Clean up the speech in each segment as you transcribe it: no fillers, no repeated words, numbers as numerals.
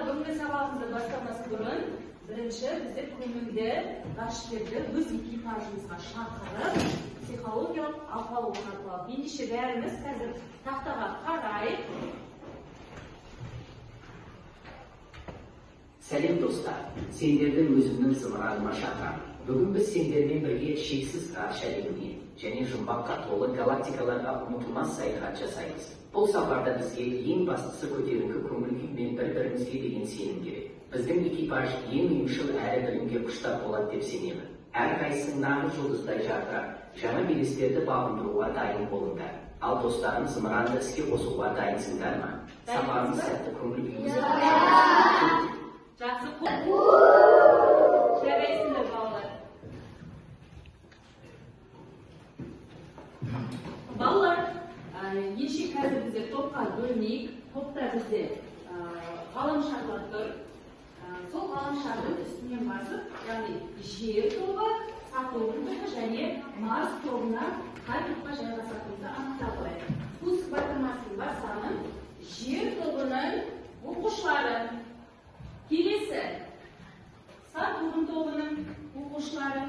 бүгінгі сабағымызды бастамас бұрын бірінші біздер көңілді ғарышкерді өз экипажымызға шақырып психологиялық ахуал орнатылады. Ендеше бәріміз қазір тақтаға қарайық. Сәлем достар, сендерді өзімнің зымыраныма шақырамын. Бүгін біз сендермен бірге шексіз ғарыш әлеміне және жұмбаққа толы галактикаларға ұмытылмас саяхат жасаймыз. Бұл сапарда бізге ең бастысы көтеріңкі көңіл күймен бір-бірімізге деген сенім керек. Біздің экипаж ең ұйымшыл әрі білімге құштар болады деп сенемін. Әрқайсың нағыз жұлдыздай жарқырап, жаңа белестерді бағындыруға дайын болыңдар. Ал достарым, зымыранды іске қосуға дайынсыңдар ма? Сапарымыз сәтті, көңіл күйіміз жақсы жарайсыңдар балалар. Балалар, ендеше қазір біздер топқа бөлінейік. Топта бізде ғаламшарлар тұр. Сол ғаламшардың үстінен басып, яғни жер тобы, Сатурн тобы және Марс тобына қай топқа жайғасатынымызды анықтап қояйық. Спуск батырмасын басамын. Жер тобының оқушылары. Келесі Сатурн тобының оқушылары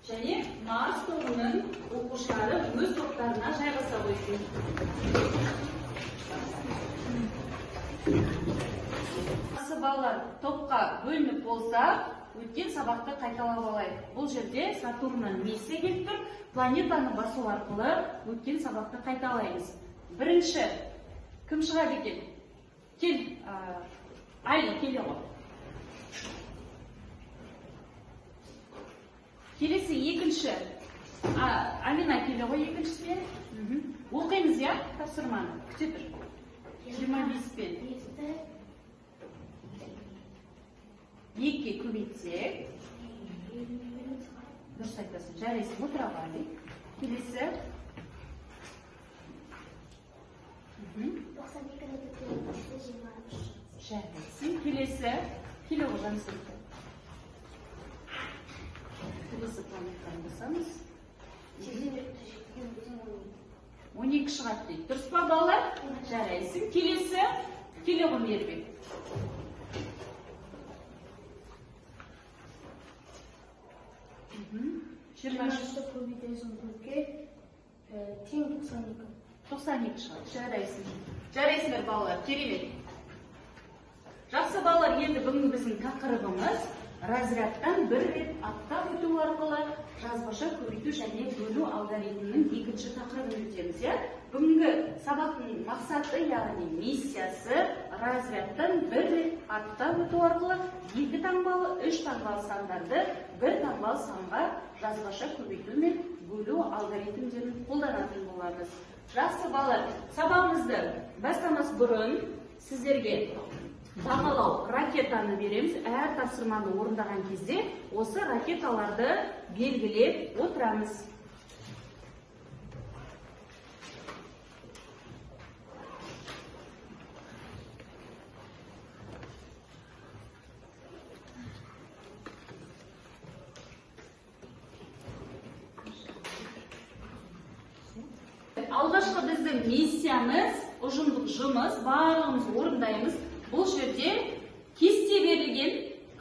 және Марс тобының оқушылары өз топтарына жайғаса қойсын. Осы балалар топқа бөлініп болса, өткен сабақты қайталап алайық. Бұл жерде Сатурннан миссия келіп тұр. Планетаны басу арқылы өткен сабақты қайталаймыз. Бірінші, кім шығады екен? Кел, Али, келе ғой. Келесі екінші, Амина келе ғой екіншісіне. Оқимыз, я? Тапсырманы. Күте тұр. 25-пен. 2-ке көбейтсек. Дұрыс айтасың, жарайсың, отыра Али. Келесі. 92-ні жарайсың. Келесі. Келе ғой жансызды. Келесі планеттан басамыз. 12 шығады дейді. Дұрыс па балалар? Жарайсың. Келесі. Келе ғой Мербек. 23-ті көбейтесің көпке тең 92. 92 шығады. Жарайсың. Жарайсыңдар балалар. Керемет. Жақсы балалар, енді бүгінгі біздің тақырыбымыз разрядтан бір рет аттап өту арқылы жазбаша көбейту және бөлу алгоритмінің екінші тақырыбын өтеміз. Бүгінгі сабақтың мақсаты, яғни миссиясы разрядтан бір рет аттап өту арқылы 2 таңбалы, 3 таңбалы сандарды 1 таңбалы санға жазбаша көбейту мен бөлу алгоритмдерін қолданатын боламыз. Жақсы балалар, сабағымызды бастамас бұрын сіздерге бағалау ракетаны береміз. Әр тапсырманы орындаған кезде осы ракеталарды белгілеп отырамыз. Алғашқы біздің миссиямыз, ұжымдық жұмыс, барлығымыз орындаймыз. Бұл жерде кесте берілген,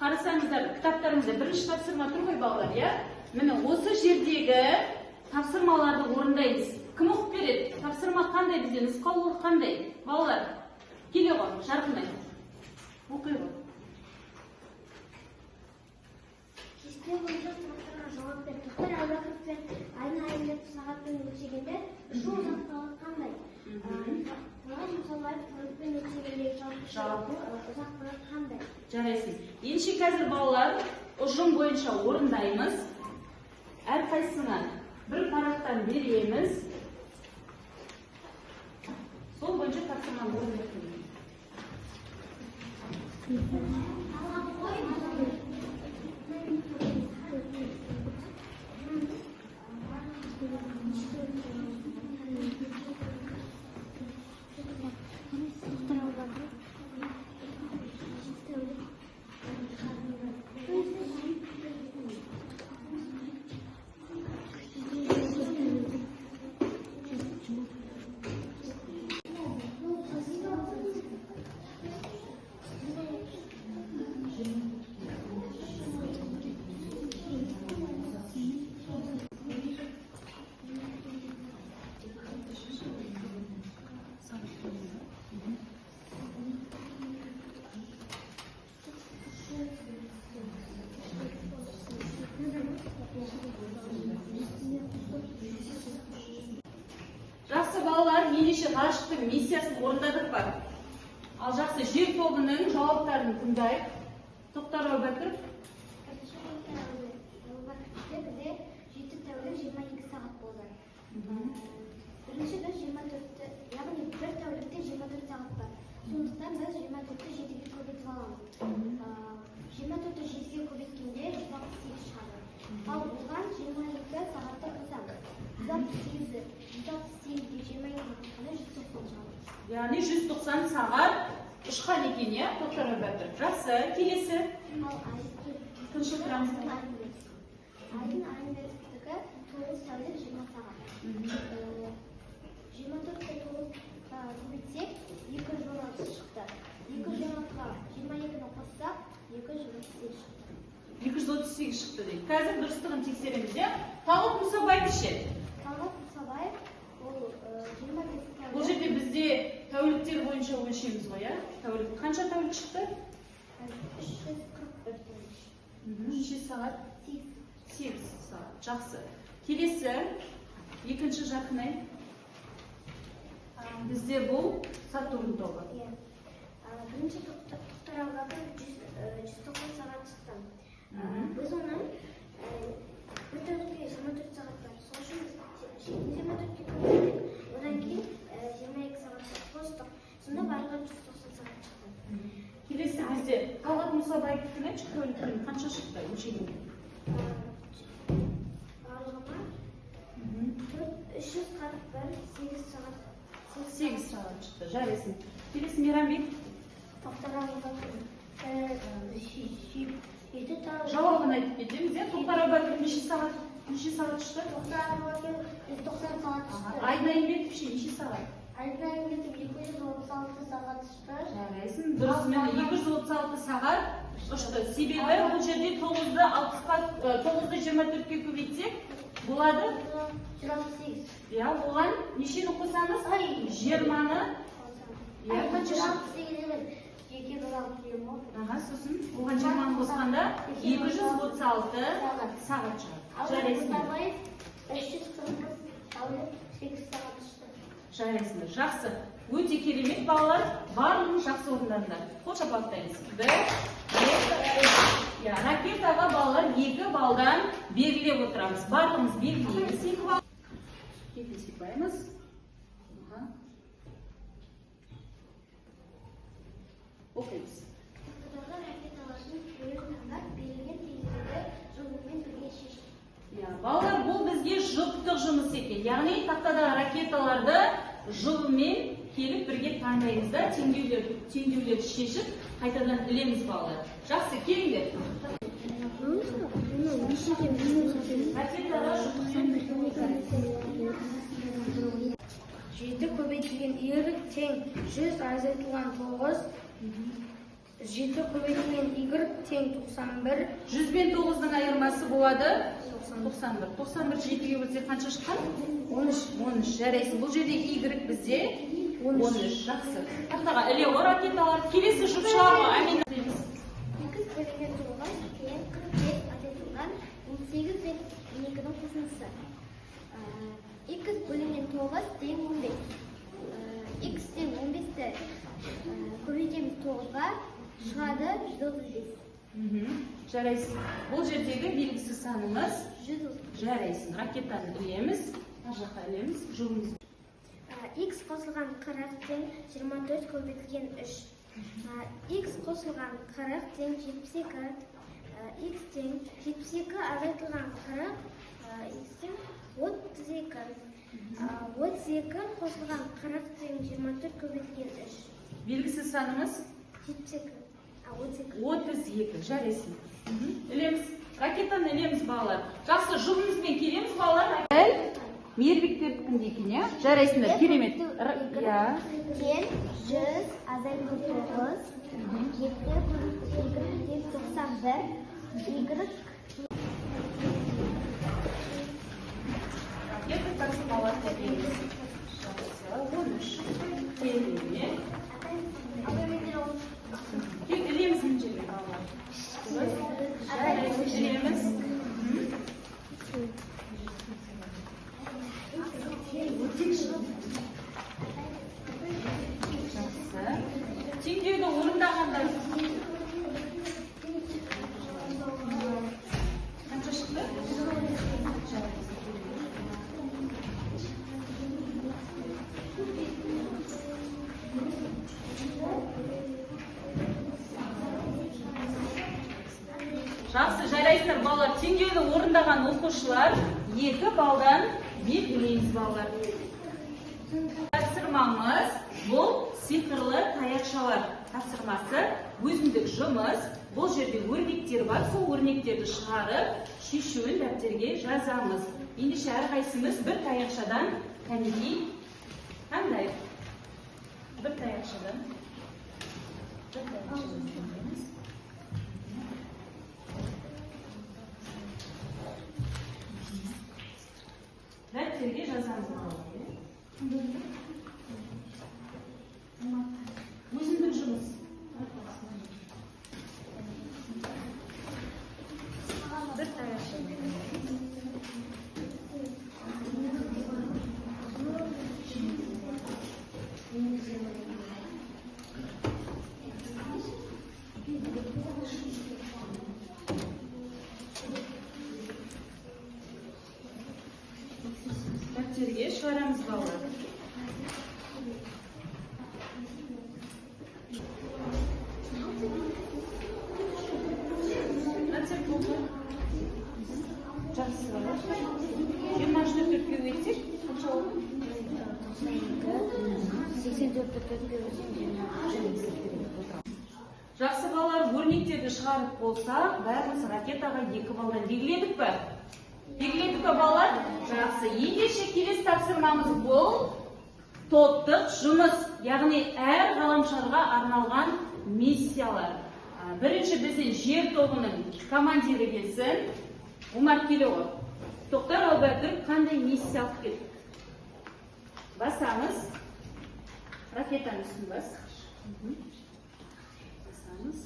қарасаңыздар, кітаптарымызда бірінші тапсырма тұр ғой балалар, я? Міне осы жердегі тапсырмаларды орындаймыз. Кім оқып береді? Тапсырма қандай бізде? Нұсқаулық қандай? Балалар, келе ғой, жарқынай. Оқи ғой. Кесте бойынша сұрақтарға жауап бер. Тоқтар Әубәкіров пен Айна Айымбет сағатпен өлшегенде шу ұзақтығы қандай? Жалпы ұзақтығы қандай? Жарайсыз. Ендеше қазір балалар ұжым бойынша орындаймыз. Әрқайсына бір парақтан береміз. Сол бойынша тапсырманы орындаймыз. меніңше ғарыштың миссиясын орындадық па? Ал жақсы, жер тобының жауаптарын тыңдайық. Тоқтар Әубәкіров. Бізде 7 тәулік 22 сағат болды. Бірінші біз 24-ті, яғни бір тәулікте 24 сағат бар. Сондықтан біз 24-ті 7-ге көбейтіп аламыз. 24-ті 7-ге көбейткенде 168 шығады. Ал бұған 22 сағатты қосамыз. 168-ге 22-ге қосқанда 190 шығады. Яғни 190 сағат ұшқан екен, иә, Тоқтар Әубәкіров. Жақсы, келесі. Күнші тұрамыз. Айдың айынберістігі 9 тәулік 20 сағат. 24-ті 9-ға көбейтсек 216 шықты. 216-ға 22-ні қоссақ 238 шықты. 238 шықты дейді. Қазір дұрыстығын тексереміз, иә? Талғат Мұсабаев ше? Талғат Мұсабаев ол 25 тәулік. Бұл жерде бізде тәуліктер бойынша өлшеміз ғой, иә? Тәулік. Қанша тәулік шықты? 341 тәулік. Неше сағат? 8 сағат. Жақсы. Келесі, екінші Жарқынай. Бізде бұл Сатурн тобы. Бірінші Тоқтар Әубәкіров 190 сағат шықты. Біз оның бір тәулікке 24 сағат бар. Сол үшін 24-ке көбейттік. Одан кейін 22 сағат қостық. Сонда барлығы 190 сағат шықты. Келесі бізде Талғат Мұсабаевтың тәуліктің қанша шықты өлшемінде? Барлығына 341 8 сағат. 8 сағат шықты, жарайсын. Келесі Мейрамбек. Тоқтар Әубәкіров 7 тәулік. Жауабын айтып кетеміз, иә? Тоқтар Әубәкіров неше сағат шықты? Тоқтар Әубәкіров 190 сағат шықты. Айдын Айымбетов ше неше сағат? Айдын Айымбетов 236 сағат шықты. Жарайсын. Дұрыс, міне 236 сағат ұшты. Себебі бұл жерде 9-ды 24-ке көбейтсек болады? 168. Иә, оған нешені қосамыз? 20-ны. Иә, қанша шықты? 216. Сосын оған 20-ны қосқанда 236 сағат шығады. Жарайсын. 341 тәулік 8 сағат шықты. Жарайсыңдар. Жақсы. Өте керемет балалар. Барлығын жақсы орындарында. Қол шапалақтаймыз. Ракетаға балалар 2 балдан белгілеп отырамыз. Барлығымыз белгілейміз. 2 бал. Есепбаймыз. Оқимыз. Тақтадағы ракеталардың түрін таңдап, берілген теңдерді жолымен бірге шешіп. Балалар, бұл бізге жұптық жұмыс екен. Яғни тақтадағы ракеталарды жолымен келіп бірге таңдаймыз да, теңдеулерді шешіп, қайтадан ілеміз балалар. Жақсы, келіңдер. Жеті көбейтілген Y тең 100 азайтылған 9. 7 көбейтілген Y тең 91. 100 бен 9-дың айырмасы болады 91. 91 7-ге бөлсек қанша шыққан? 13. Жарайсын. Бұл жерде Y бізде 13. Жақсы. Тақтаға іле ғой ракеталар. Келесі жұпшыларға әмин. X бөлінген 9 тең 45 азайтылған 18 бен 12-дің қосындысы. X бөлінген 9 тең 15. X тең 15-ті көбейтеміз 9-ға шығады 135. Жарайсын. Бұл жердегі белгісі санымыз 135. жарайсын. Ракетаны ілеміз. Жаққа ілеміз. Жұлымыз. X қосылған 40 тең 24 көбейтілген 3. X қосылған 40 тең 72. X тең 72 азайтылған 40. X тең 32. 32 қосылған 40 тең 24 көбейтілген 3. Белгісі санымыз 32. 32. Жарайсын. Ілеміз. Ракетаны ілеміз балалар. Жақсы, жұлымызбен келеміз балалар. Мейірбектердікін дейкен, иә? Жарайсыңдар, керемет. Тең 100 азайтылған 9. 7 тең 91. Ракета таксы балалар тәрбиелейміз. Жақсы, 13. Керемет. Ілеміз мінжелі балалар. Ілеміз. теңдеуді орындағандар қанша шықты? Жақсы, жарайсыздар балалар. Теңдеуді орындаған оқушылар 2 балдан белгілейміз балалар. Тапсырмамыз бұл сиқырлы таяқшалар тапсырмасы өзіндік жұмыс. Бұл жерде өрнектер бар, сол өрнектерді шығарып, шешуін дәптерге жазамыз. Ендеше әрқайсымыз бір таяқшадан кәдімгідей таңдайық. Бір таяқшадан. Дәптерге жазамыз. Өзіндік жұмыс. Бір таяқша. Дәптерге шығарамыз балалар. Жақсы балалар. 24-ті төртке өтсек, қанша oldu? 84-ті төртке өтсек. Жақсы балалар, өрнектерді шығарып болсақ, бәріміз ракетаға 2 балдан белгіледік пе? Белгіледік пе балалар? Жақсы. Ендеше келесі тапсырмамыз бұл топтық жұмыс, яғни әр ғаламшарға арналған миссиялар. Бірінші біздің жер тобының командирі келсін. Умар Келеғо. Тоқтар Әубәкір қандай миссия алып келді? Басамыз. Ракетаның үстін бас. Басамыз.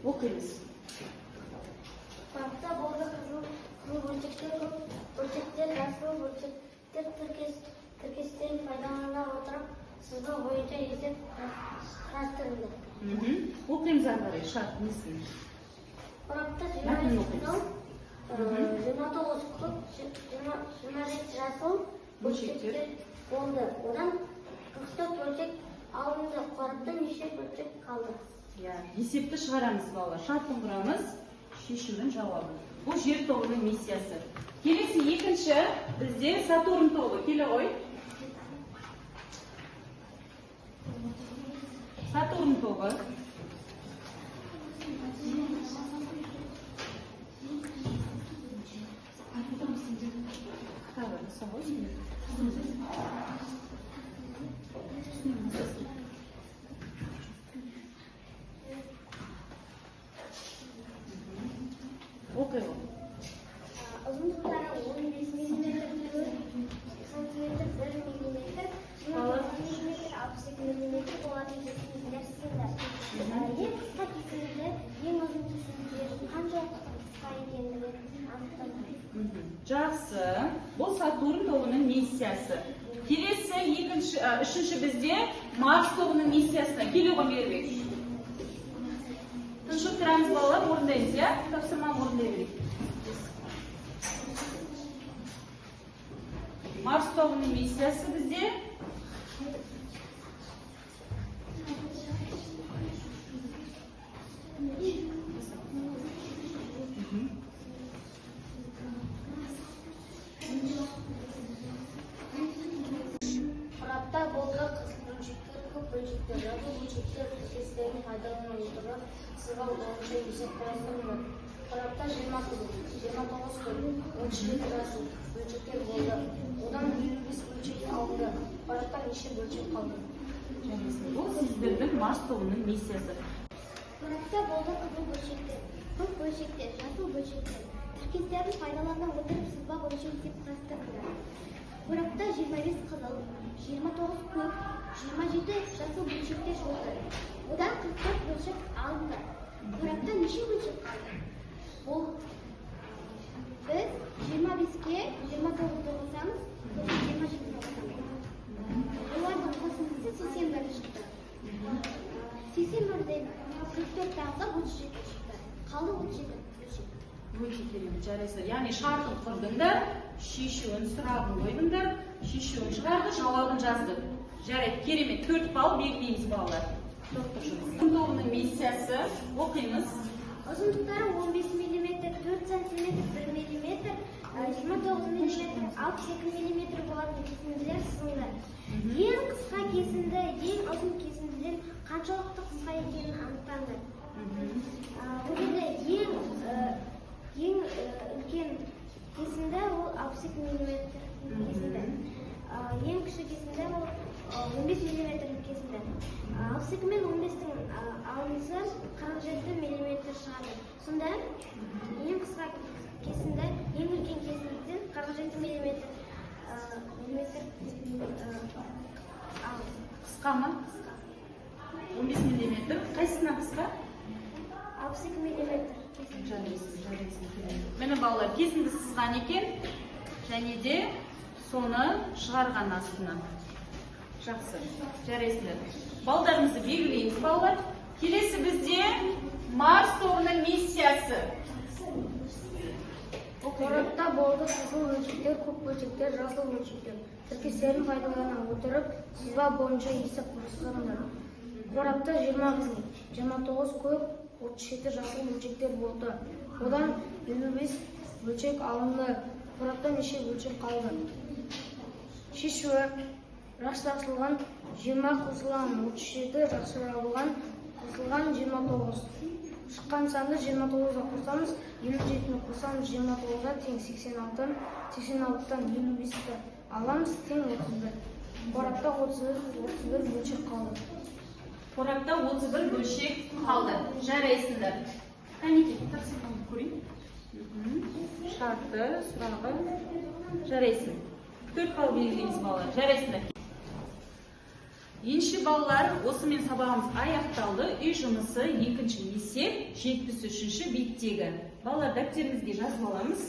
Оқимыз. Паркта болды қызыл бөлшектер, көп бөлшектер, жасыл бөлшектер тіркестен пайдалана отырып, сызба бойынша есеп құрастырылды. Оқимыз ары қарай, шарт несін? Паркта 29 көп, 27 жасыл бөлшектер болды. Одан 44 бөлшек алынды. Паркта неше бөлшек қалды? Есепті шығарамыз балалар. Шартын құрамыз, шешудің жауабы. Бұл жер тобының миссиясы. Келесі екінші бізде Сатурн тобы. Келе ғой. Сатурн тобы. Оқиғы. Ұзындықтары 15 мм, сантиметр, 1 мм, 60 мм болатын жеткізілер сызылды. Ең қысқа кесінділер, ең ұзын кесінділер қанша қысқа екендігін анықталды. Жақсы. Бұл Сатурн тобының миссиясы. Келесі үшінші бізде Марс тобының миссиясына келуға бербек. Тұншық тұрамыз балалар, орындаймыз, я? Тапсырмам орындай берейік. Марс тобының миссиясы бізде. Құрапта болды қызыл бөлшектер, көп бөлшектер, жасыл бөлшектер тіркестерін пайдалана отырып, сызба бойынша есеп құрастырылды. Құрапта 29 көп, 17 жасыл бөлшектер болды. Одан 25 бөлшек алынды. Құрапта неше бөлшек қалды? Бұл сіздердің Марс тобының миссиясы. Құрапта болды қызыл бөлшектер, көп бөлшектер, жасыл бөлшектер тіркестерін пайдалана отырып, сызба бойынша есеп құрастырылды. Құрапта 25 қызыл, 29 көп, 27 жасыл бөлшектер болды. Одан 44 бөлшек алынды. Құрапта неше бөлшек қалды? Бұл біз 25-ке 81'den 44 tağsa 37 çıktı. Kalı 37 bөлшек. Өте керемет, жарайсыздар. Яғни шартын құрдыңдар, шешуін, сұрағын қойдыңдар, шешуін шығарды, жауабын жазды. Жарайды, керемет, 4 балл белгілейміз балалар. Доктор жұмыс. Тобының миссиясы оқимыз. Ұзындықтары 15 мм, 4 см, 1 мм, 29 мм, 62 мм болатын кесінділер сызылды. Ең қысқа кесінді, ең ұзын кесіндіден қаншалықты қысқа екенін анықтаңдар. Бұл жерде ең үлкен кесінді ол 62 мм кесінді. Ең кіші кесінді ол 15 мм кесінді. 62 мен 15-тің алынысы 47 мм шығады. Сонда ең қысқа кесінді, ең үлкен кесіндіден 47 мм Қысқа ма? 15 мм. Қайсысынан қысқа? 62 мм. Жарайсың. Мені балалар кесінді сызған екен, және де соны шығарған астына. Жақсы, жарайсыңдар. Балдарымызды белгілейміз, балалар. Келесі бізде Марс тобының миссиясы. Қорапта болды қызыл бөлшектер, көк бөлшектер, жасыл бөлшектер. Тіркестерін пайдалана отырып, сызба бойынша есеп құрастырыңдар. Қорапта 20 қызыл, 29 көк, 37 жасыл бөлшектер болды. Одан 55 бөлшек алынды. Қорапта неше бөлшек қалды? Шешуі: растасылған 20 қосылған 37, жақсырабылған қосылған 29. Шыққан санды 29-ға қосамыз, 57-ні қосамыз 29-ға тең 86-тан 55-ті аламыз, тең 31. Қорапта 31 бөлшек қалды. Қорапта 31 бөлшек қалды. Жарайсыңдар. Қанеке, тапсырманы көрейін. Шарты, сұрағы. Жарайсың. 4 балл белгілейміз балалар. Жарайсыңдар. Енші балалар, осымен сабағымыз аяқталды. Үй жұмысы, екінші есеп, 73-ші беттегі. Балалар, дәптерімізге жазып аламыз.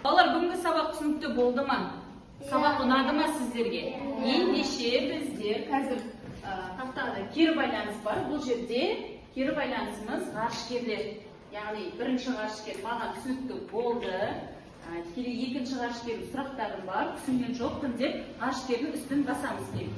Балалар, бүгінгі сабақ түсінікті болды ма? Сабақ ұнады ма сіздерге? Ендеше біздер қазір тақтада кері байланыс бар. Бұл жерде кері байланысымыз ғарышкерлер. Яғни бірінші ғарышкер маған түсінікті болды. Екінші ғарышкердің сұрақтарым бар, түсінген жоқпын деп ғарышкердің үстін басамыз керек.